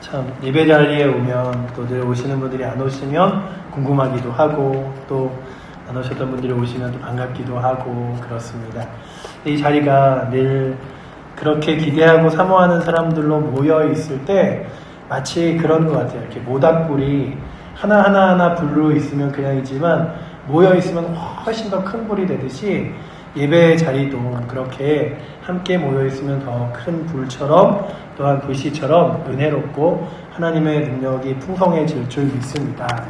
참 예배 자리에 오면 또 늘 오시는 분들이 안 오시면 궁금하기도 하고 또 안 오셨던 분들이 오시면 또 반갑기도 하고 그렇습니다. 이 자리가 늘 그렇게 기대하고 사모하는 사람들로 모여 있을 때 마치 그런 것 같아요. 이렇게 모닥불이 하나 불로 있으면 그냥이지만 모여 있으면 훨씬 더 큰 불이 되듯이 예배 자리도 그렇게 함께 모여 있으면 더 큰 불처럼 또한 불씨처럼 은혜롭고 하나님의 능력이 풍성해질 줄 믿습니다.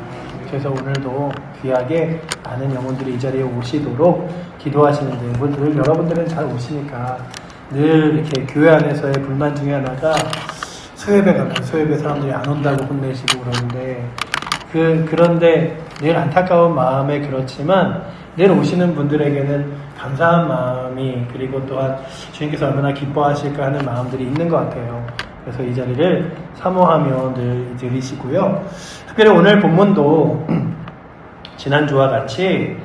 그래서 오늘도 귀하게 많은 영혼들이 이 자리에 오시도록 기도하시는데 늘 여러분들은 잘 오시니까 늘 이렇게 교회 안에서의 불만 중에 하나가 소예배 가면 소예배 사람들이 안 온다고 혼내시고 그러는데 그런데 늘 안타까운 마음에 그렇지만 늘 오시는 분들에게는 감사한 마음이 그리고 또한 주님께서 얼마나 기뻐하실까 하는 마음들이 있는 것 같아요. 그래서 이 자리를 사모하며 늘 들으시고요. 특별히 오늘 본문도 지난주와 같이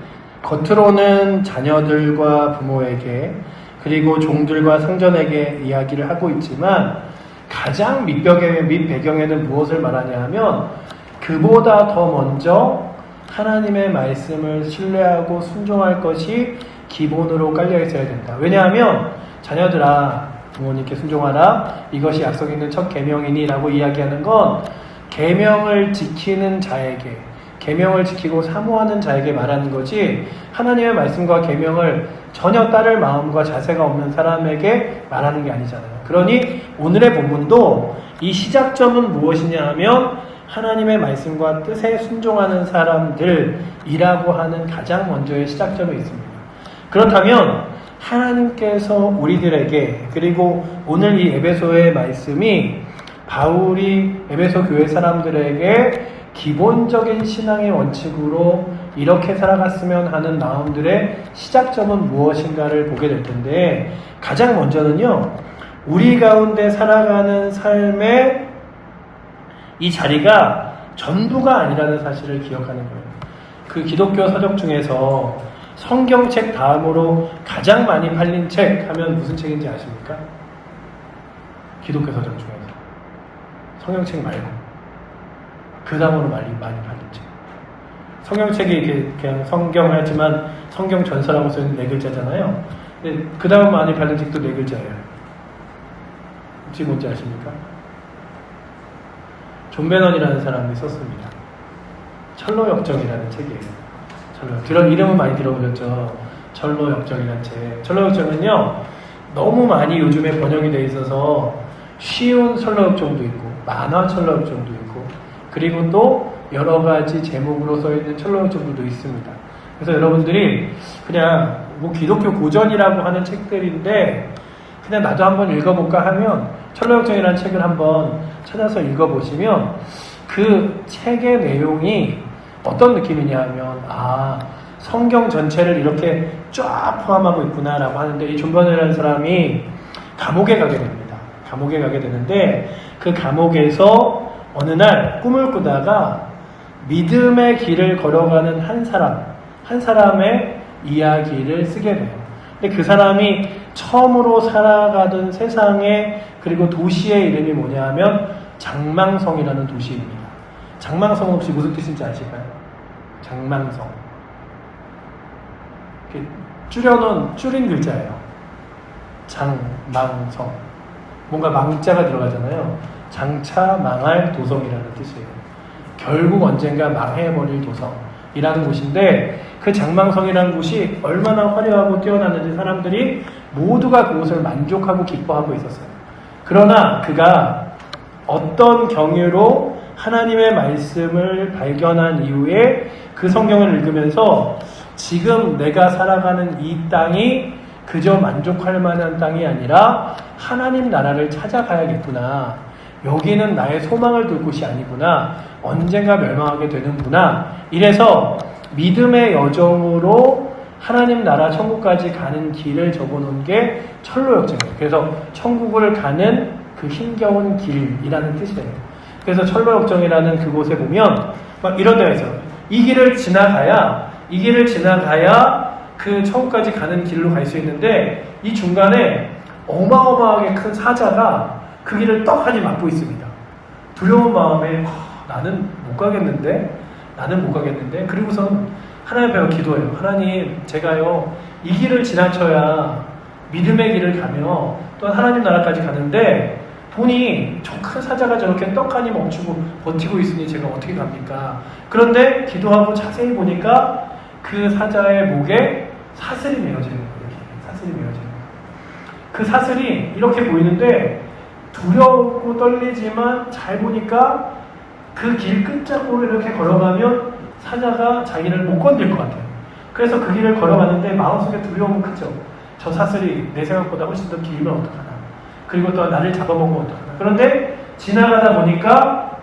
겉으로는 자녀들과 부모에게 그리고 종들과 성전에게 이야기를 하고 있지만 가장 밑배경에는 무엇을 말하냐 하면 그보다 더 먼저 하나님의 말씀을 신뢰하고 순종할 것이 기본으로 깔려 있어야 된다. 왜냐하면 자녀들아 부모님께 순종하라 이것이 약속 있는 첫 계명이니 라고 이야기하는 건 계명을 지키는 자에게 계명을 지키고 사모하는 자에게 말하는 거지 하나님의 말씀과 계명을 전혀 따를 마음과 자세가 없는 사람에게 말하는 게 아니잖아요. 그러니 오늘의 본문도 이 시작점은 무엇이냐 하면 하나님의 말씀과 뜻에 순종하는 사람들이라고 하는 가장 먼저의 시작점이 있습니다. 그렇다면 하나님께서 우리들에게 그리고 오늘 이 에베소의 말씀이 바울이 에베소 교회 사람들에게 기본적인 신앙의 원칙으로 이렇게 살아갔으면 하는 마음들의 시작점은 무엇인가를 보게 될 텐데 가장 먼저는요 우리 가운데 살아가는 삶의 이 자리가 전부가 아니라는 사실을 기억하는 거예요. 그 기독교 서적 중에서 성경책 다음으로 가장 많이 팔린 책 하면 무슨 책인지 아십니까? 기독교 서적 중에서 성경책 말고 그 다음으로 많이 팔린 책. 성경책이 이렇게 그냥 성경 하지만 성경 전서라고 써있는 4글자잖아요. 근데 그 다음 많이 팔린 책도 4글자예요. 혹시 뭔지 아십니까? 존 베넌이라는 사람이 썼습니다. 철로역정이라는 책이에요. 이름은 많이 들어보셨죠? 철로역정이라는 책. 철로역정은요, 너무 많이 요즘에 번역이 돼 있어서 쉬운 철로역정도 있고, 만화 철로역정도 있고, 그리고 또 여러 가지 제목으로 써있는 철로역정도 있습니다. 그래서 여러분들이 그냥 뭐 기독교 고전이라고 하는 책들인데, 그냥 나도 한번 읽어볼까 하면 철로역정이라는 책을 한번 찾아서 읽어보시면 그 책의 내용이 어떤 느낌이냐 하면 성경 전체를 이렇게 쫙 포함하고 있구나 라고 하는데 이 존 베넌이라는 사람이 감옥에 가게 됩니다. 감옥에 가게 되는데 그 감옥에서 어느 날 꿈을 꾸다가 믿음의 길을 걸어가는 한 사람의 이야기를 쓰게 돼요. 근데 그 사람이 처음으로 살아가던 세상의 그리고 도시의 이름이 뭐냐 하면 장망성이라는 도시입니다. 장망성은 혹시 무슨 뜻인지 아실까요? 장망성. 줄인 글자예요. 장망성. 뭔가 망자가 들어가잖아요. 장차 망할 도성이라는 뜻이에요. 결국 언젠가 망해버릴 도성이라는 곳인데 그 장망성이라는 곳이 얼마나 화려하고 뛰어났는지 사람들이 모두가 그곳을 만족하고 기뻐하고 있었어요. 그러나 그가 어떤 경유로 하나님의 말씀을 발견한 이후에 그 성경을 읽으면서 지금 내가 살아가는 이 땅이 그저 만족할 만한 땅이 아니라 하나님 나라를 찾아가야겠구나. 여기는 나의 소망을 둘 곳이 아니구나. 언젠가 멸망하게 되는구나. 이래서 믿음의 여정으로 하나님 나라 천국까지 가는 길을 적어놓은 게 철로역정이에요. 그래서 천국을 가는 그 힘겨운 길이라는 뜻이에요. 그래서 철로역정이라는 그곳에 보면 막 이런 데가 있어요. 이 길을 지나가야 그 천국까지 가는 길로 갈 수 있는데 이 중간에 어마어마하게 큰 사자가 그 길을 떡하니 막고 있습니다. 두려운 마음에 나는 못 가겠는데 그리고선 하나님 앞에 기도해요. 하나님, 제가요 이 길을 지나쳐야 믿음의 길을 가며 또한 하나님 나라까지 가는데 보니 저 큰 사자가 저렇게 떡하니 멈추고 버티고 있으니 제가 어떻게 갑니까? 그런데 기도하고 자세히 보니까 그 사자의 목에 사슬이 메어지는 거예요. 사슬이 메어지는 거예요. 그 사슬이 이렇게 보이는데 두렵고 떨리지만 잘 보니까 그 길 끝자락으로 이렇게 걸어가면 사자가 자기를 못 건들 것 같아요. 그래서 그 길을 걸어가는데 마음속에 두려움은 크죠. 저 사슬이 내 생각보다 훨씬 더 길면 어떡하나. 그리고 또 나를 잡아먹으면 어떡하나. 그런데 지나가다 보니까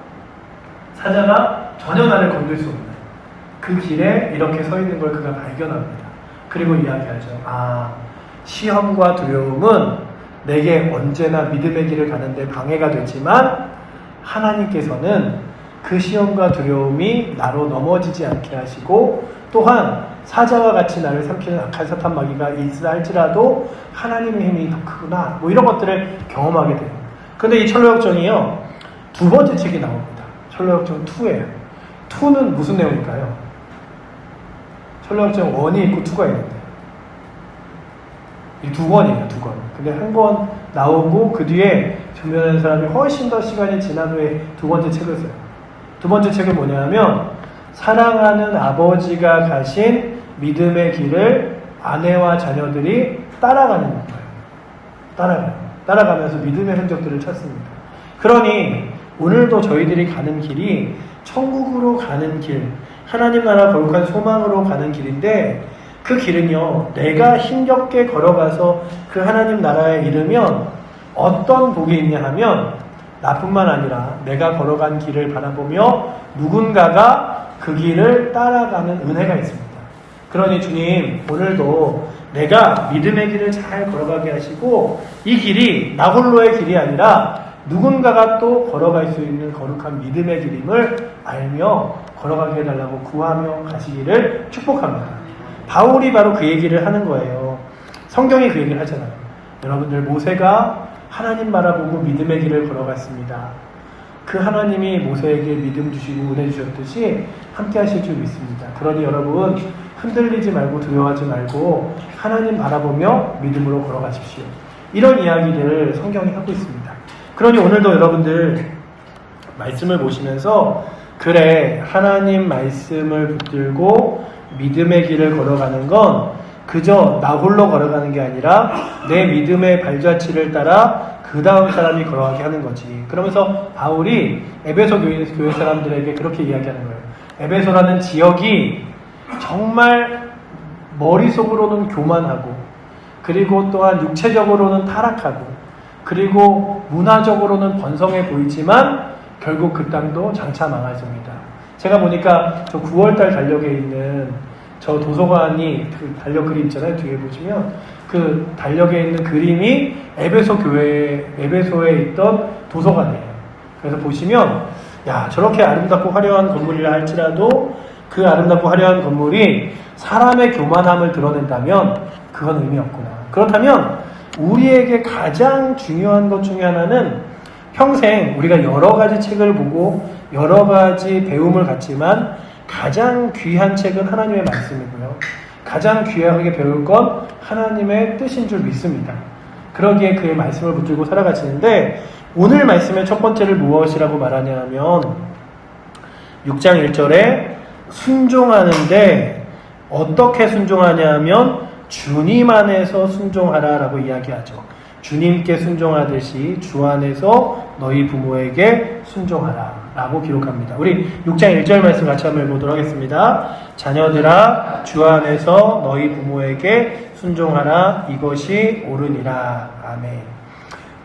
사자가 전혀 나를 건들 수 없는 그 길에 이렇게 서 있는 걸 그가 발견합니다. 그리고 이야기하죠. 시험과 두려움은 내게 언제나 믿음의 길을 가는데 방해가 되지만 하나님께서는 그 시험과 두려움이 나로 넘어지지 않게 하시고 또한 사자와 같이 나를 삼키는 악한 사탄 마귀가 있으라 할지라도 하나님의 힘이 더 크구나 이런 것들을 경험하게 돼요. 근데 이 철로역정이요 2번째 책이 나옵니다. 철로역정 2예요. 2는 무슨 내용일까요? 철로역정 1이 있고 2가 있는데 이 2권이에요. 2권. 근데 한 권 나오고 그 뒤에 준비하는 사람이 훨씬 더 시간이 지난 후에 2번째 책을 써요. 2번째 책은 뭐냐면 사랑하는 아버지가 가신 믿음의 길을 아내와 자녀들이 따라가는 거예요. 따라가면서 믿음의 흔적들을 찾습니다. 그러니 오늘도 저희들이 가는 길이 천국으로 가는 길, 하나님 나라 거룩한 소망으로 가는 길인데 그 길은요, 내가 힘겹게 걸어가서 그 하나님 나라에 이르면 어떤 복이 있냐 하면 나뿐만 아니라 내가 걸어간 길을 바라보며 누군가가 그 길을 따라가는 은혜가 있습니다. 그러니 주님, 오늘도 내가 믿음의 길을 잘 걸어가게 하시고 이 길이 나 홀로의 길이 아니라 누군가가 또 걸어갈 수 있는 거룩한 믿음의 길임을 알며 걸어가게 해달라고 구하며 가시기를 축복합니다. 바울이 바로 그 얘기를 하는 거예요. 성경이 그 얘기를 하잖아요. 여러분들, 모세가 하나님 바라보고 믿음의 길을 걸어갔습니다. 그 하나님이 모세에게 믿음 주시고 은혜 주셨듯이 함께 하실 줄 믿습니다. 그러니 여러분, 흔들리지 말고 두려워하지 말고 하나님 바라보며 믿음으로 걸어가십시오. 이런 이야기들을 성경이 하고 있습니다. 그러니 오늘도 여러분들 말씀을 보시면서 그래, 하나님 말씀을 붙들고 믿음의 길을 걸어가는 건 그저 나 홀로 걸어가는 게 아니라 내 믿음의 발자취를 따라 그 다음 사람이 걸어가게 하는 거지. 그러면서 바울이 에베소 교회 사람들에게 그렇게 이야기하는 거예요. 에베소라는 지역이 정말 머릿속으로는 교만하고 그리고 또한 육체적으로는 타락하고 그리고 문화적으로는 번성해 보이지만 결국 그 땅도 장차 망할 겁니다. 제가 보니까 저 9월달 달력에 있는 저 도서관이 그 달력 그림 있잖아요. 뒤에 보시면 그 달력에 있는 그림이 에베소에 있던 도서관이에요. 그래서 보시면 야, 저렇게 아름답고 화려한 건물이라 할지라도 그 아름답고 화려한 건물이 사람의 교만함을 드러낸다면 그건 의미 없구나. 그렇다면 우리에게 가장 중요한 것 중에 하나는 평생 우리가 여러 가지 책을 보고 여러 가지 배움을 갖지만 가장 귀한 책은 하나님의 말씀이고요. 가장 귀하게 배울 건 하나님의 뜻인 줄 믿습니다. 그러기에 그의 말씀을 붙들고 살아가시는데 오늘 말씀의 첫 번째를 무엇이라고 말하냐 하면 6장 1절에 순종하는데 어떻게 순종하냐 하면 주님 안에서 순종하라라고 이야기하죠. 주님께 순종하듯이 주 안에서 너희 부모에게 순종하라 라고 기록합니다. 우리 6장 1절 말씀 같이 한번 읽어보도록 하겠습니다. 자녀들아 주 안에서 너희 부모에게 순종하라 이것이 옳으니라. 아멘.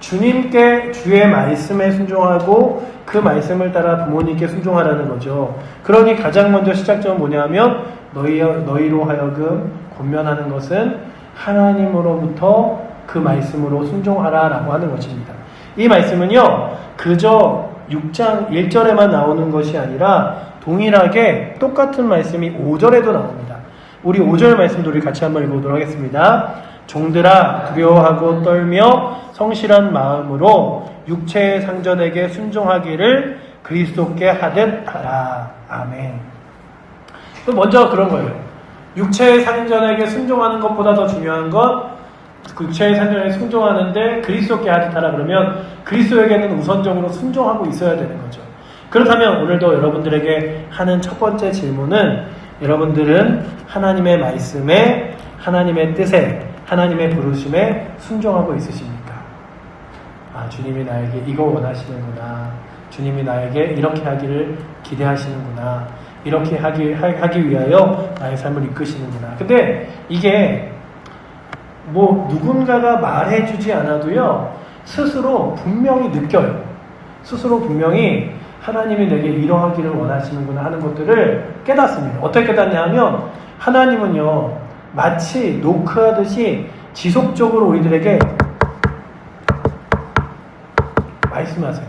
주님께 주의 말씀에 순종하고 그 말씀을 따라 부모님께 순종하라는 거죠. 그러니 가장 먼저 시작점은 뭐냐면 너희로 하여금 권면하는 것은 하나님으로부터 그 말씀으로 순종하라 라고 하는 것입니다. 이 말씀은요 그저 6장 1절에만 나오는 것이 아니라 동일하게 똑같은 말씀이 5절에도 나옵니다. 우리 5절 말씀도 우리 같이 한번 읽어보도록 하겠습니다. 종들아 두려워하고 떨며 성실한 마음으로 육체의 상전에게 순종하기를 그리스도께 하듯 하라. 아멘. 먼저 그런 거예요. 육체의 상전에게 순종하는 것보다 더 중요한 건 육체의 상전에게 순종하는데 그리스도께 하듯 하라. 그러면 그리스도에게는 우선적으로 순종하고 있어야 되는 거죠. 그렇다면 오늘도 여러분들에게 하는 첫 번째 질문은, 여러분들은 하나님의 말씀에, 하나님의 뜻에, 하나님의 부르심에 순종하고 있으십니까? 주님이 나에게 이거 원하시는구나. 주님이 나에게 이렇게 하기를 기대하시는구나. 이렇게 하기 위하여 나의 삶을 이끄시는구나. 근데 이게 누군가가 말해주지 않아도요, 스스로 분명히 느껴요. 스스로 분명히 하나님이 내게 이러하기를 원하시는구나 하는 것들을 깨닫습니다. 어떻게 깨닫냐 하면, 하나님은요, 마치 노크하듯이 지속적으로 우리들에게 말씀하세요.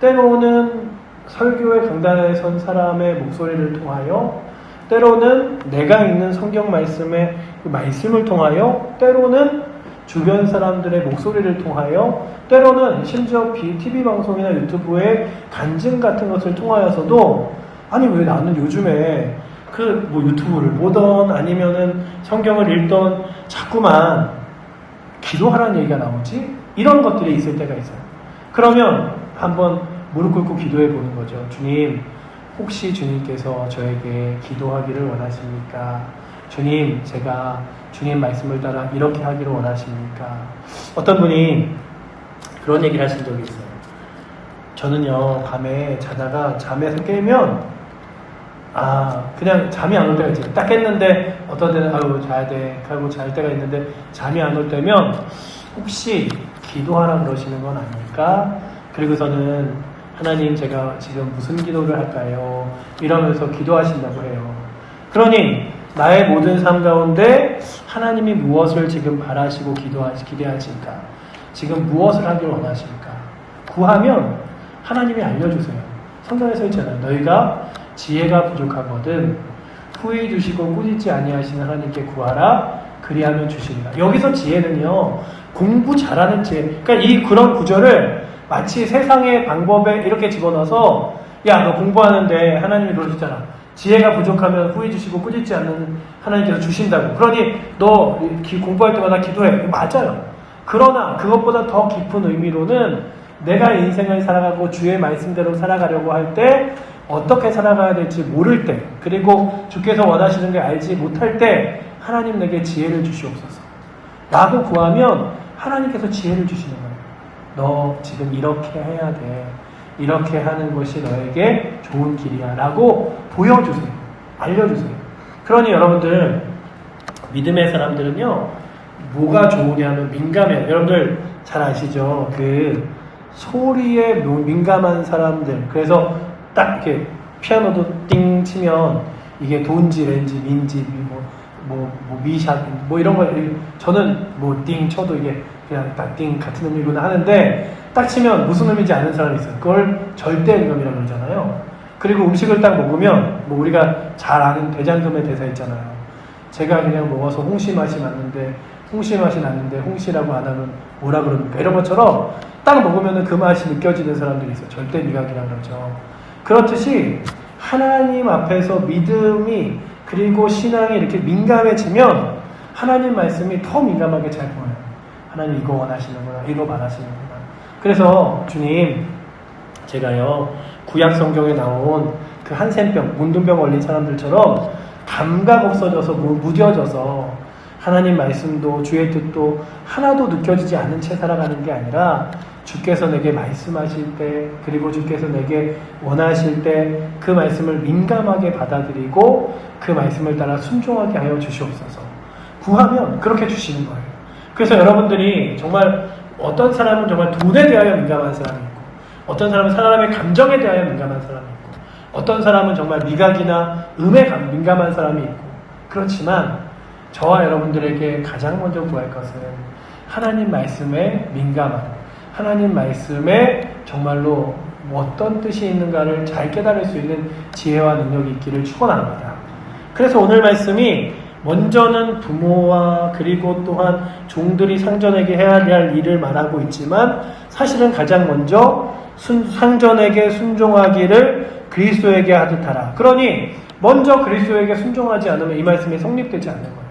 때로는 설교의 강단에 선 사람의 목소리를 통하여, 때로는 내가 읽는 성경 말씀의 그 말씀을 통하여, 때로는 주변 사람들의 목소리를 통하여, 때로는 심지어 TV 방송이나 유튜브의 간증 같은 것을 통하여서도, 아니 왜 나는 요즘에 유튜브를 보던 아니면은 성경을 읽던 자꾸만 기도하라는 얘기가 나오지? 이런 것들이 있을 때가 있어요. 그러면 한번 무릎 꿇고 기도해 보는 거죠. 주님, 혹시 주님께서 저에게 기도하기를 원하십니까? 주님, 제가 주님 말씀을 따라 이렇게 하기를 원하십니까? 어떤 분이 그런 얘기를 하신 적이 있어요. 저는요, 밤에 자다가 잠에서 깨면 그냥 잠이 안 올 때가 있지. 딱 깼는데 어떤 때는 자야 돼 하고 잘 때가 있는데, 잠이 안 올 때면 혹시 기도하라 그러시는 건 아닐까? 그리고서는 하나님, 제가 지금 무슨 기도를 할까요? 이러면서 기도하신다고 해요. 그러니 나의 모든 삶 가운데 하나님이 무엇을 지금 바라시고 기대하실까? 지금 무엇을 하기를 원하실까? 구하면 하나님이 알려주세요. 성경에 써 있잖아요. 너희가 지혜가 부족하거든 후히 주시고 꾸짖지 아니하시는 하나님께 구하라. 그리하면 주시리라. 여기서 지혜는요, 공부 잘하는 지혜. 그러니까 그런 구절을 마치 세상의 방법에 이렇게 집어넣어서, 야, 너 공부하는데 하나님이 그러시잖아. 지혜가 부족하면 후히 주시고 꾸짖지 않는 하나님께서 주신다고. 그러니 너 공부할 때마다 기도해. 맞아요. 그러나 그것보다 더 깊은 의미로는, 내가 인생을 살아가고 주의 말씀대로 살아가려고 할 때 어떻게 살아가야 될지 모를 때, 그리고 주께서 원하시는 게 알지 못할 때 하나님 내게 지혜를 주시옵소서 라고 구하면 하나님께서 지혜를 주시는 거예요. 너 지금 이렇게 해야 돼. 이렇게 하는 것이 너에게 좋은 길이야 라고 보여주세요. 알려주세요. 그러니 여러분들, 믿음의 사람들은요, 뭐가 좋으냐면 민감해요. 여러분들 잘 아시죠? 소리에 민감한 사람들. 그래서 딱 이렇게 피아노도 띵 치면 이게 돈지, 렌지, 민지, 미샷, 이런 거, 저는 띵 쳐도 이게 그냥 딱 띵 같은 의미구나 하는데, 딱 치면 무슨 의미인지 아는 사람이 있어요. 그걸 절대음감이라고 그러잖아요. 그리고 음식을 딱 먹으면, 우리가 잘 아는 대장금의 대사 있잖아요. 제가 그냥 먹어서 홍시 맛이 났는데 홍시라고 안 하면 뭐라 그럽니까? 이런 것처럼 딱 먹으면 그 맛이 느껴지는 사람들이 있어요. 절대 미각이라고 그러죠. 그렇듯이 하나님 앞에서 믿음이, 그리고 신앙이 이렇게 민감해지면 하나님 말씀이 더 민감하게 잘 보여요. 하나님 이거 원하시는구나, 이거 바라시는구나. 그래서 주님, 제가요, 구약 성경에 나온 그 한센병, 문둥병 걸린 사람들처럼 감각 없어져서 무뎌져서 하나님 말씀도 주의 뜻도 하나도 느껴지지 않은 채 살아가는 게 아니라, 주께서 내게 말씀하실 때, 그리고 주께서 내게 원하실 때 그 말씀을 민감하게 받아들이고 그 말씀을 따라 순종하게 하여 주시옵소서. 구하면 그렇게 주시는 거예요. 그래서 여러분들이 정말, 어떤 사람은 정말 돈에 대하여 민감한 사람이 있고, 어떤 사람은 사람의 감정에 대하여 민감한 사람이 있고, 어떤 사람은 정말 미각이나 음에 민감한 사람이 있고, 그렇지만 저와 여러분들에게 가장 먼저 구할 것은 하나님 말씀에 민감한, 하나님 말씀에 정말로 어떤 뜻이 있는가를 잘 깨달을 수 있는 지혜와 능력이 있기를 축원합니다. 그래서 오늘 말씀이 먼저는 부모와 그리고 또한 종들이 상전에게 해야 할 일을 말하고 있지만 사실은 가장 먼저 상전에게 순종하기를 그리스도에게 하듯 하라. 그러니 먼저 그리스도에게 순종하지 않으면 이 말씀이 성립되지 않는 거예요.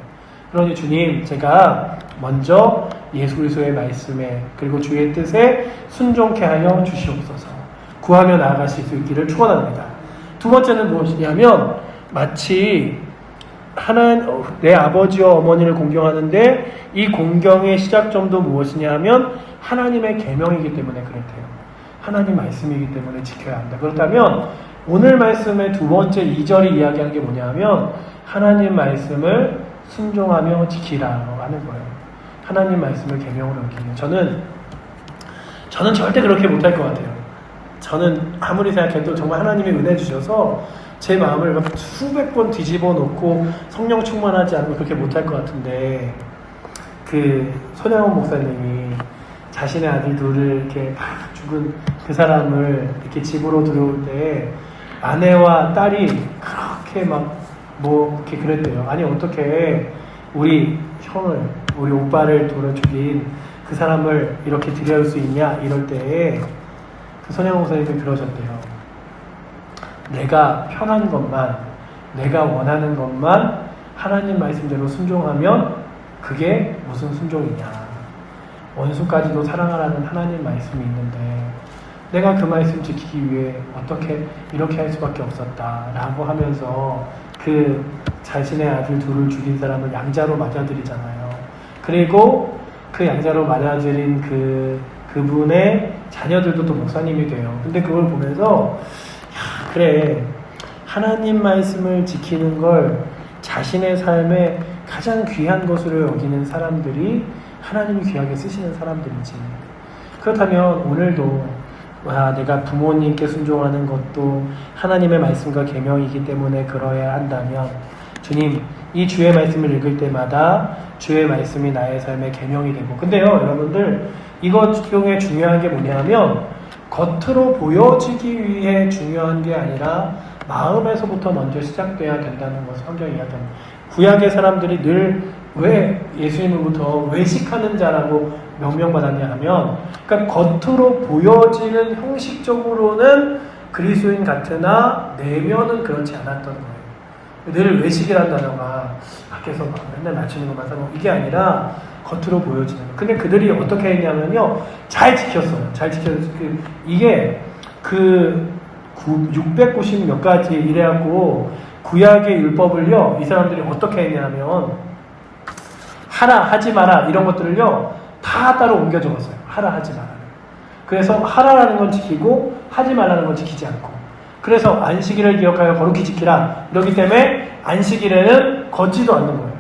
그러니 주님, 제가 먼저 예수 그리스도의 말씀에 그리고 주의 뜻에 순종케 하여 주시옵소서. 구하며 나아가실 수 있기를 축원합니다. 두 번째는 무엇이냐면 마치 내 아버지와 어머니를 공경하는데 이 공경의 시작점도 무엇이냐 하면 하나님의 계명이기 때문에 그렇대요. 하나님 말씀이기 때문에 지켜야 한다. 그렇다면 오늘 말씀의 두 번째 2절이 이야기하는 게 뭐냐 하면 하나님 말씀을 순종하며 지키라고 하는 거예요. 하나님 말씀을 계명으로 여기는. 저는 절대 그렇게 못할 것 같아요. 저는 아무리 생각해도 정말 하나님이 은혜 주셔서 제 마음을 막 수백 번 뒤집어 놓고 성령 충만하지 않으면 그렇게 못할 것 같은데, 그 손양원 목사님이 자신의 아들 둘을 이렇게 다 죽은 그 사람을 이렇게 집으로 들어올 때 아내와 딸이 그렇게 이렇게 그랬대요. 아니, 어떻게 우리 형을, 우리 오빠를 돌아 죽인 그 사람을 이렇게 들여올 수 있냐? 이럴 때 그 손양원 목사님이 그러셨대요. 내가 편한 것만, 내가 원하는 것만 하나님 말씀대로 순종하면 그게 무슨 순종이냐. 원수까지도 사랑하라는 하나님 말씀이 있는데 내가 그 말씀 지키기 위해 어떻게 이렇게 할 수밖에 없었다라고 하면서 그 자신의 아들 둘을 죽인 사람을 양자로 맞아들이잖아요. 그리고 그 양자로 맞아들인 그분의 자녀들도 또 목사님이 돼요. 근데 그걸 보면서 그래, 하나님 말씀을 지키는 걸 자신의 삶에 가장 귀한 것으로 여기는 사람들이 하나님이 귀하게 쓰시는 사람들이지. 그렇다면 오늘도 내가 부모님께 순종하는 것도 하나님의 말씀과 계명이기 때문에 그러해야 한다면 주님, 이 주의 말씀을 읽을 때마다 주의 말씀이 나의 삶의 계명이 되고. 근데요, 여러분들, 이것 중에 중요한 게 뭐냐면 겉으로 보여지기 위해 중요한 게 아니라 마음에서부터 먼저 시작돼야 된다는 것을 성경이 이야기합니다. 구약의 사람들이 늘 왜 예수님으로부터 외식하는 자라고 명명받았냐 하면, 그러니까 겉으로 보여지는 형식적으로는 그리스도인 같으나 내면은 그렇지 않았던 거예요. 늘 외식이라는 단어가 밖에서 맨날 맞추는 것만 사고 이게 아니라 겉으로 보여지는 거. 근데 그들이 어떻게 했냐면요, 잘 지켰어요. 잘 지켰어요. 이게 690 몇 가지 이래갖고 구약의 율법을요, 이 사람들이 어떻게 했냐면 하라, 하지 마라 이런 것들을요 다 따로 옮겨 적었어요. 하라, 하지 마라. 그래서 하라라는 건 지키고 하지 말라는 건 지키지 않고, 그래서 안식일을 기억하여 거룩히 지키라 이러기 때문에 안식일에는 걷지도 않는 거예요.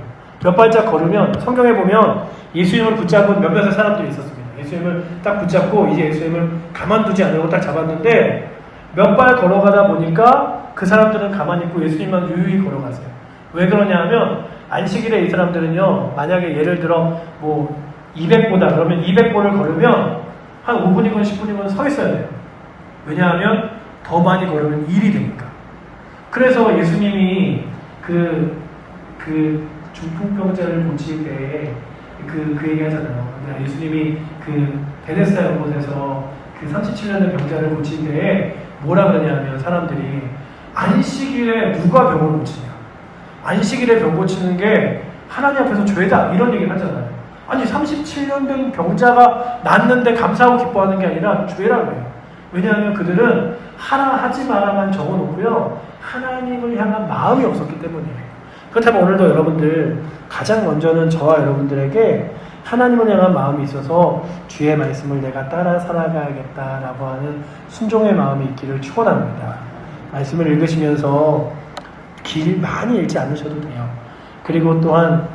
몇 발짝 걸으면 성경에 보면 예수님을 붙잡은 몇몇의 사람들이 있었습니다. 예수님을 딱 붙잡고 이제 예수님을 가만두지 않으려고 딱 잡았는데 몇 발 걸어가다 보니까 그 사람들은 가만히 있고 예수님만 유유히 걸어가세요. 왜 그러냐 하면 안식일에 이 사람들은요, 만약에 예를 들어 200보다 그러면 200보를 걸으면 한 5분이건 10분이건 서 있어야 돼요. 왜냐하면 더 많이 걸으면 일이 되니까. 그래서 예수님이 그 중풍병자를 고칠 때 그 얘기 하잖아요. 예수님이 그 베데스다 연못에서 그 37년의 병자를 고칠 때에 뭐라 그러냐면 사람들이 안식일에 누가 병을 고치냐, 안식일에 병 고치는 게 하나님 앞에서 죄다 이런 얘기를 하잖아요. 아니 37년 된 병자가 낫는데 감사하고 기뻐하는 게 아니라 죄라고 해요. 왜냐하면 그들은 하라 하지 마라만 적어놓고요 하나님을 향한 마음이 없었기 때문이에요. 그렇다면 오늘도 여러분들 가장 먼저는 저와 여러분들에게 하나님을 향한 마음이 있어서 주의 말씀을 내가 따라 살아가야겠다라고 하는 순종의 마음이 있기를 축원합니다. 말씀을 읽으시면서 길 많이 읽지 않으셔도 돼요. 그리고 또한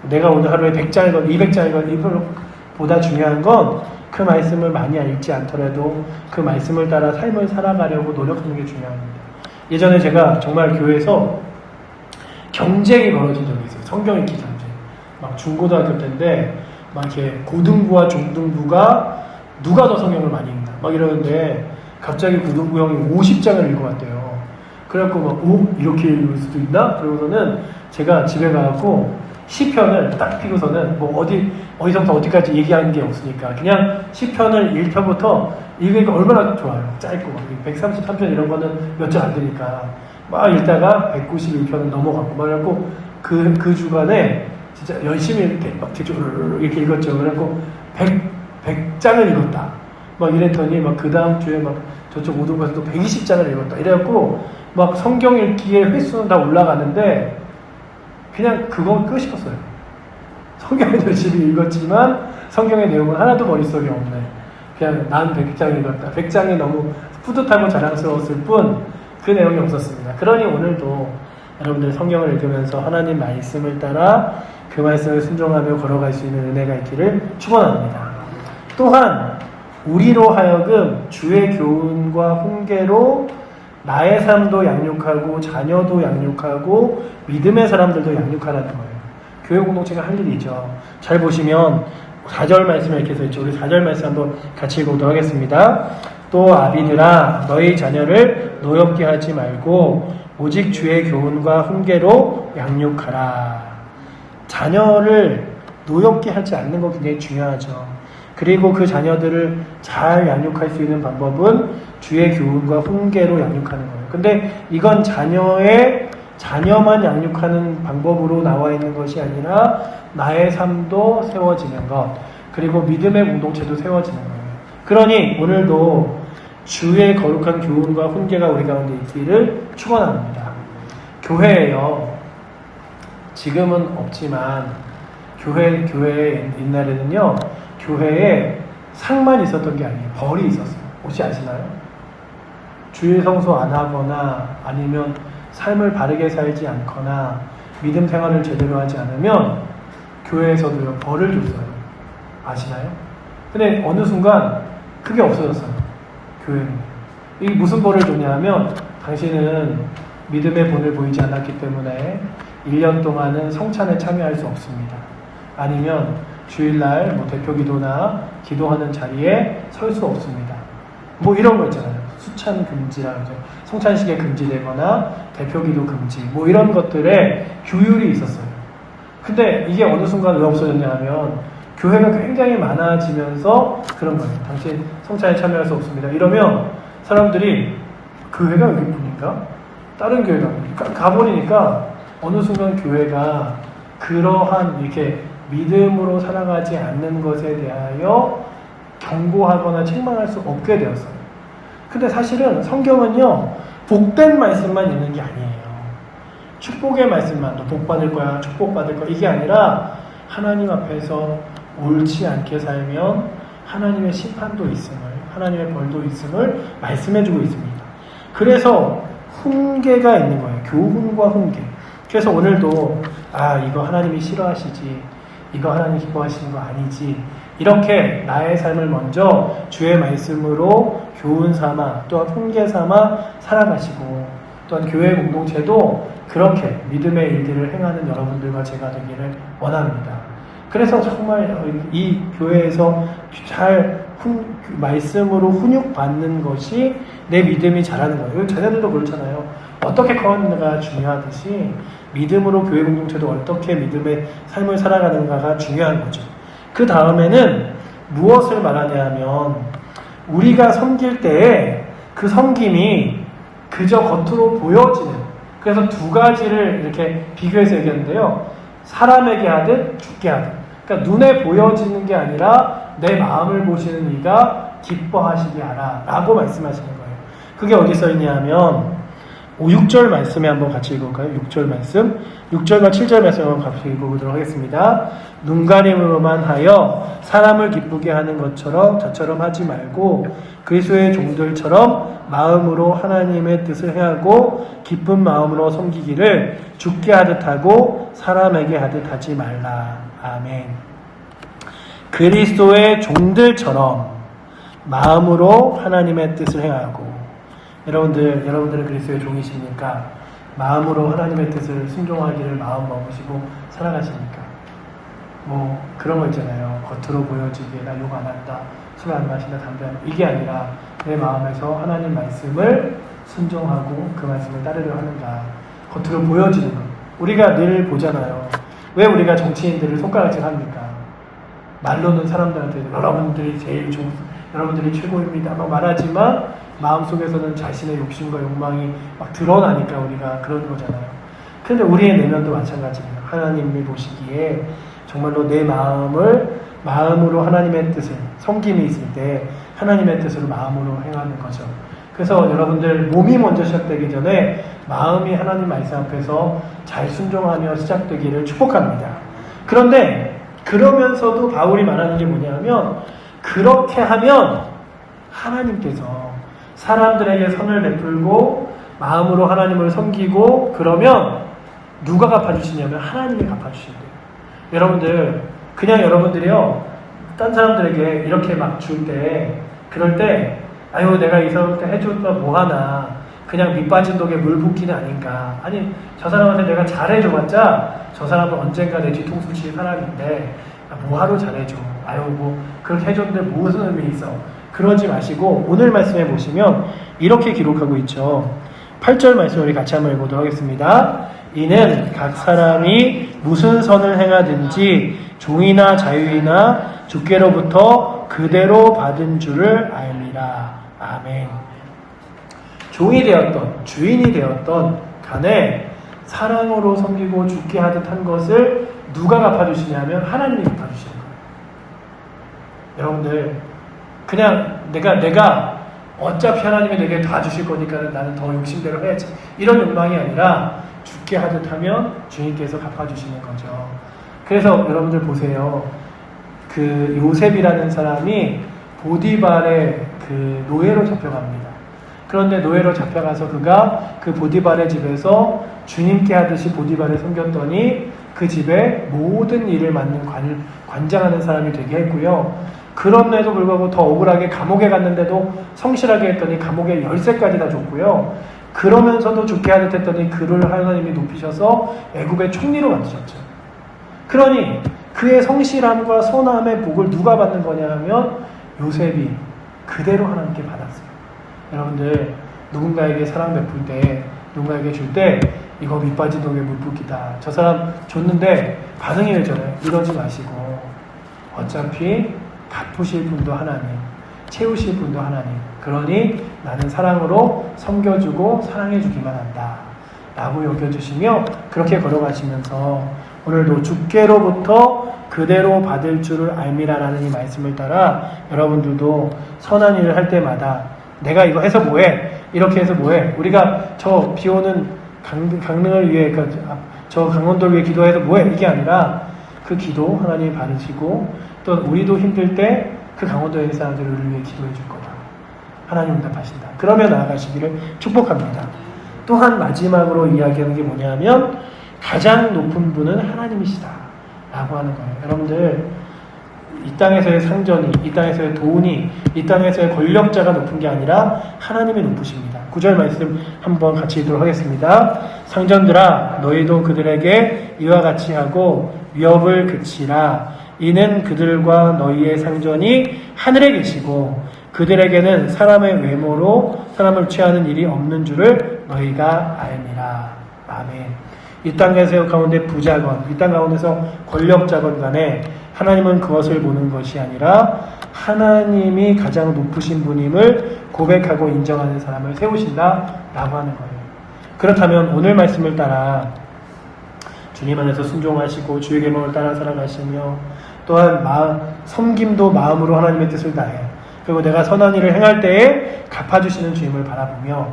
내가 오늘 하루에 100장이건 200장이건 이보다 중요한 건 그 말씀을 많이 읽지 않더라도 그 말씀을 따라 삶을 살아가려고 노력하는 게 중요합니다. 예전에 제가 정말 교회에서 경쟁이 벌어진 적이 있어요. 성경 읽기 경쟁. 막 중고등학교 때인데 막 이렇게 고등부와 중등부가 누가 더 성경을 많이 읽나 막 이러는데 갑자기 고등부 형이 50장을 읽어왔대요. 그래갖고 이렇게 읽을 수도 있나? 그러고서는 제가 집에 가갖고 시편을 딱 피고서는 뭐 어디서부터 어디까지 얘기하는 게 없으니까 그냥 시편을 1편부터 읽으니까 얼마나 좋아요. 짧고 133편 이런 거는 몇 절 안 되니까 막 읽다가 191편을 넘어갔고 말하고 그 주간에 진짜 열심히 이렇게 막 이렇게 읽었죠. 그래갖고 100장을 읽었다. 막 이랬더니 막 그 다음 주에 막 저쪽 오등에서도 120장을 읽었다. 이래갖고 막 성경 읽기의 횟수는 다 올라가는데 그냥 그거 끝이었어요. 성경은 열심히 읽었지만 성경의 내용은 하나도 머릿속에 없네. 그냥 난 100장 읽었다. 100장이 너무 뿌듯하고 자랑스러웠을 뿐 그 내용이 없었습니다. 그러니 오늘도 여러분들 성경을 읽으면서 하나님 말씀을 따라 그 말씀을 순종하며 걸어갈 수 있는 은혜가 있기를 축원합니다. 또한 우리로 하여금 주의 교훈과 훈계로 나의 삶도 양육하고 자녀도 양육하고 믿음의 사람들도 양육하라는 거예요. 교회 공동체가 할 일이죠. 잘 보시면 4절 말씀에 이렇게 써있죠. 우리 4절 말씀 한번 같이 읽어보도록 하겠습니다. 또 아비들아 너희 자녀를 노엽게 하지 말고 오직 주의 교훈과 훈계로 양육하라. 자녀를 노엽게 하지 않는 거 굉장히 중요하죠. 그리고 그 자녀들을 잘 양육할 수 있는 방법은 주의 교훈과 훈계로 양육하는 거예요. 근데 이건 자녀만 양육하는 방법으로 나와 있는 것이 아니라 나의 삶도 세워지는 것, 그리고 믿음의 공동체도 세워지는 거예요. 그러니 오늘도 주의 거룩한 교훈과 훈계가 우리 가운데 있기를 축원합니다. 교회에요. 지금은 없지만 교회 옛날에는요. 교회에 상만 있었던 게 아니에요. 벌이 있었어요. 혹시 아시나요? 주일 성수 안 하거나 아니면 삶을 바르게 살지 않거나 믿음 생활을 제대로 하지 않으면 교회에서도요 벌을 줬어요. 아시나요? 근데 어느 순간 그게 없어졌어요. 교회는. 이게 무슨 벌을 줬냐 하면 당신은 믿음의 본을 보이지 않았기 때문에 1년 동안은 성찬에 참여할 수 없습니다. 아니면 주일날 뭐 대표 기도나 기도하는 자리에 설 수 없습니다. 뭐 이런 거 있잖아요. 수찬 금지라는 거죠. 성찬식에 금지되거나 대표 기도 금지 뭐 이런 것들에 규율이 있었어요. 근데 이게 어느 순간 왜 없어졌냐 하면 교회가 굉장히 많아지면서 그런 거예요. 당신 성찬에 참여할 수 없습니다. 이러면 사람들이 교회가 여기뿐인가? 다른 교회가 가보니까 어느 순간 교회가 그러한 이렇게 믿음으로 살아가지 않는 것에 대하여 경고하거나 책망할 수 없게 되었어요. 근데 사실은 성경은요 복된 말씀만 있는 게 아니에요. 축복의 말씀만 너 복 받을 거야, 축복 받을 거야 이게 아니라 하나님 앞에서 옳지 않게 살면 하나님의 심판도 있음을, 하나님의 벌도 있음을 말씀해주고 있습니다. 그래서 훈계가 있는 거예요. 교훈과 훈계. 그래서 오늘도 이거 하나님이 싫어하시지, 이거 하나님 기뻐하시는 거 아니지, 이렇게 나의 삶을 먼저 주의 말씀으로 교훈 삼아 또한 훈계 삼아 살아가시고 또한 교회 공동체도 그렇게 믿음의 일들을 행하는 여러분들과 제가 되기를 원합니다. 그래서 정말 이 교회에서 잘 말씀으로 훈육받는 것이 내 믿음이 자라는 거예요. 자녀들도 그렇잖아요. 어떻게 커가는가가 중요하듯이 믿음으로 교회 공동체도 어떻게 믿음의 삶을 살아가는가가 중요한 거죠. 그 다음에는 무엇을 말하냐 하면 우리가 섬길 때에 그 섬김이 그저 겉으로 보여지는, 그래서 두 가지를 이렇게 비교해서 얘기하는데요. 사람에게 하듯 죽게 하듯. 그러니까 눈에 보여지는 게 아니라 내 마음을 보시는 이가 기뻐하시게 하라 라고 말씀하시는 거예요. 그게 어디 써 있냐 하면 6절 말씀에 한번 같이 읽어볼까요? 6절 말씀. 6절과 7절 말씀 한번 같이 읽어보도록 하겠습니다. 눈가림으로만 하여 사람을 기쁘게 하는 것처럼 저처럼 하지 말고 그리스도의 종들처럼 마음으로 하나님의 뜻을 행하고 기쁜 마음으로 섬기기를 죽게 하듯 하고 사람에게 하듯 하지 말라. 아멘. 그리스도의 종들처럼 마음으로 하나님의 뜻을 행하고, 여러분들은 그리스도의 종이십니까? 마음으로 하나님의 뜻을 순종하기를 마음 먹으시고 살아가십니까? 뭐 그런 거 있잖아요. 겉으로 보여지게 나 욕 안 한다, 술 안 마신다, 담배 안, 이게 아니라 내 마음에서 하나님 말씀을 순종하고 그 말씀을 따르려 하는가. 겉으로 보여지는 것. 우리가 늘 보잖아요. 왜 우리가 정치인들을 손가락질 합니까? 말로는 사람들한테 여러분들이 제일 좋은, 여러분들이 최고입니다 막 말하지만 마음속에서는 자신의 욕심과 욕망이 막 드러나니까 우리가 그러는 거잖아요. 그런데 우리의 내면도 마찬가지예요. 하나님이 보시기에 정말로 내 마음으로 하나님의 뜻을, 섬김이 있을 때 하나님의 뜻으로 마음으로 행하는 거죠. 그래서 여러분들 몸이 먼저 시작되기 전에 마음이 하나님 말씀 앞에서 잘 순종하며 시작되기를 축복합니다. 그런데 그러면서도 바울이 말하는 게 뭐냐면 그렇게 하면 하나님께서 사람들에게 선을 베풀고 마음으로 하나님을 섬기고 그러면 누가 갚아주시냐면 하나님이 갚아주신대요. 여러분들 그냥 여러분들이요 딴 사람들에게 이렇게 막 줄 때 그럴 때 아유 내가 이 사람한테 해줬다 뭐하나 그냥 밑빠진 독에 물 붓기는 아닌가. 아니 저 사람한테 내가 잘해줘봤자 저 사람은 언젠가 내 뒤통수 칠 사람인데 뭐하러 잘해줘. 아유 뭐 그렇게 해줬는데 무슨 의미 있어. 그러지 마시고 오늘 말씀해 보시면 이렇게 기록하고 있죠. 8절 말씀 우리 같이 한번 읽어보도록 하겠습니다. 이는 각 사람이 무슨 선을 행하든지 종이나 자유이나 주께로부터 그대로 받은 줄을 알미라. 아멘. 종이 되었던 주인이 되었던 간에 사랑으로 섬기고 죽게 하듯 한 것을 누가 갚아주시냐면 하나님이 갚아주시는 거예요. 여러분들 그냥 내가 어차피 하나님이 내게 다 주실 거니까 나는 더 욕심대로 해야지 이런 욕망이 아니라 죽게 하듯 하면 주님께서 갚아주시는 거죠. 그래서 여러분들 보세요. 그 요셉이라는 사람이 보디발의 그 노예로 잡혀갑니다. 그런데 노예로 잡혀가서 그가 그 보디발의 집에서 주님께 하듯이 보디발을 섬겼더니 그 집에 모든 일을 맡는 관장하는 사람이 되게 했고요. 그럼에도 불구하고 더 억울하게 감옥에 갔는데도 성실하게 했더니 감옥에 열쇠까지 다 줬고요. 그러면서도 죽게 하듯 했더니 그를 하나님이 높이셔서 애굽의 총리로 만드셨죠. 그러니 그의 성실함과 선함의 복을 누가 받는 거냐 하면 요셉이 그대로 하나님께 받았어요. 여러분들 누군가에게 사랑 베풀 때 누군가에게 줄 때 이거 밑빠진 독에 물 붓기다. 저 사람 줬는데 반응이 되잖아요. 이러지 마시고 어차피 갚으실 분도 하나님, 채우실 분도 하나님. 그러니 나는 사랑으로 섬겨주고 사랑해주기만 한다 라고 여겨주시며 그렇게 걸어가시면서 오늘도 주께로부터 그대로 받을 줄을 알미라라는 이 말씀을 따라 여러분들도 선한 일을 할 때마다 내가 이거 해서 뭐해? 이렇게 해서 뭐해? 우리가 저 비오는 강릉을 위해 저 강원도를 위해 기도해서 뭐해? 이게 아니라 그 기도 하나님이 받으시고 또 우리도 힘들 때 그 강원도에 있는 사람들을 위해 기도해 줄 거다. 하나님 응답하신다. 그러면 나아가시기를 축복합니다. 또한 마지막으로 이야기하는 게 뭐냐면 가장 높은 분은 하나님이시다 라고 하는 거예요. 여러분들 이 땅에서의 상전이, 이 땅에서의 돈이, 이 땅에서의 권력자가 높은 게 아니라 하나님이 높으십니다. 9절 말씀 한번 같이 읽도록 하겠습니다. 상전들아 너희도 그들에게 이와 같이 하고 위협을 그치라. 이는 그들과 너희의 상전이 하늘에 계시고 그들에게는 사람의 외모로 사람을 취하는 일이 없는 줄을 너희가 알미라. 아멘. 이 땅에서 가운데 부자건 이 땅 가운데서 권력자건 간에 하나님은 그것을 보는 것이 아니라 하나님이 가장 높으신 분임을 고백하고 인정하는 사람을 세우신다라고 하는 거예요. 그렇다면 오늘 말씀을 따라 주님 안에서 순종하시고 주의 계명을 따라 살아가시며 또한 섬김도 마음으로 하나님의 뜻을 다해 그리고 내가 선한 일을 행할 때에 갚아주시는 주님을 바라보며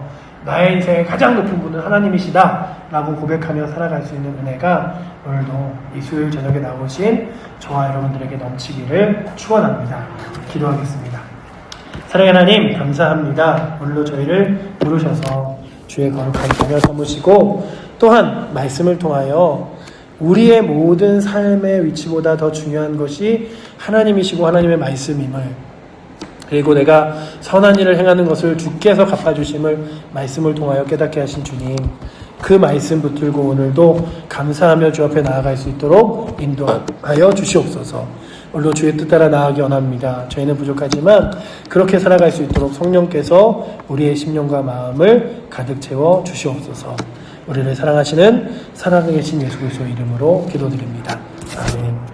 나의 인생의 가장 높은 분은 하나님이시다 라고 고백하며 살아갈 수 있는 은혜가 오늘도 이 수요일 저녁에 나오신 저와 여러분들에게 넘치기를 축원합니다. 기도하겠습니다. 사랑하는 하나님 감사합니다. 오늘도 저희를 부르셔서 주의 거룩한 자녀 삼으시고 또한 말씀을 통하여 우리의 모든 삶의 위치보다 더 중요한 것이 하나님이시고 하나님의 말씀임을 그리고 내가 선한 일을 행하는 것을 주께서 갚아주심을 말씀을 통하여 깨닫게 하신 주님 그 말씀 붙들고 오늘도 감사하며 주 앞에 나아갈 수 있도록 인도하여 주시옵소서. 오늘도 주의 뜻 따라 나아가기 원합니다. 저희는 부족하지만 그렇게 살아갈 수 있도록 성령께서 우리의 심령과 마음을 가득 채워 주시옵소서. 우리를 사랑하시는 살아계신 예수 그리스도의 이름으로 기도드립니다. 아멘.